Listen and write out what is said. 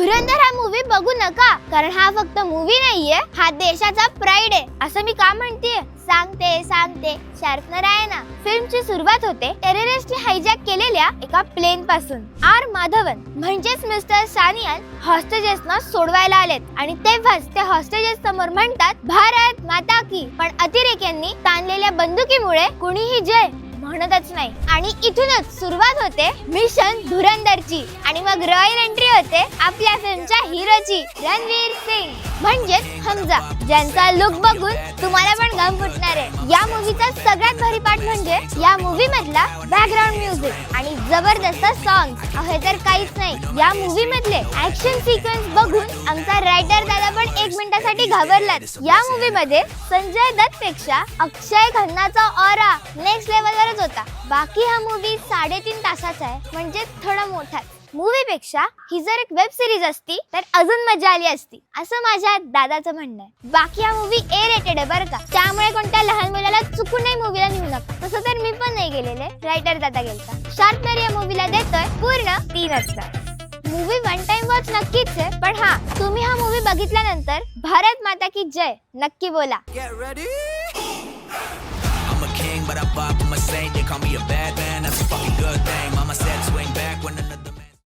धुरंधर हा मूवी बघू नका, कारण हा फक्त मूवी नाहीये, हा देशाचा प्राईड आहे. असं मी का म्हणतेय? सांगते शार्पनर आहे ना. फिल्मची सुरुवात होते टेररिस्टने हायजॅक केलेल्या एका प्लेन पासून. आर माधवन म्हणजेच मिस्टर सानियाल हॉस्टेजेसना सोडवायला आलेत आणि तेव्हाच ते हॉस्टेजेस समोर म्हणतात भारत माता की. पण अतिरेक्यांनी ताणलेल्या बंदुकीमुळे कुणीही जय म्हणतच नाही आणि इथूनच सुरुवात होते मिशन धुरंधरची. आणि मग रॉयल एंट्री होते आपल्या फिल्मच्या हिरोची, रणवीर सिंग म्हणजेच हमजा, ज्यांचा लुक बघून तुम्हाला पण घाम फुटणार आहे. या मूवीचा सगळ्यात भारी पार्ट म्हणजे या मूवी मधला बॅकग्राऊंड म्युझिक आणि जबरदस्त सॉंग्स. हे तर काहीच नाही, या मूवी मधले ऍक्शन सिक्वेन्स बघून आमचा रायटर दादा पण 1 मिनिटासाठी घाबरलाच. या मूवी मध्ये संजय दत्त पेक्षा अक्षय खन्नाचा ऑरा नेक्स्ट लेवलवरच होता. बाकी हा मूवी 3.5 तासाचा आहे, म्हणजे थोडा मोठाच. मूवी पेक्षा ही जर एक वेब सिरीज असती तर अजून मजा आली असती, असं माझ्या दादाचं म्हणणं आहे. बाकी हा मूवी A रेटेड आहे बरं का, त्यामुळे कोणत्या लहान मुलाला चुकूनही मूवीला नेऊ नका. तसं तर मी पण नाही गेलेले, रायटर दादा गेलता. शार्पनर या मूवीला देतोय पूर्ण 3 स्टार. मूवी 1 टाइम वॉच नक्कीच आहे, पण हा तुम्ही हा मूवी बघितल्यानंतर भारत माता की जय नक्की बोला. But I pop, I'm a saint, they call me a bad man, that's a fucking good thing. Mama said swing back when another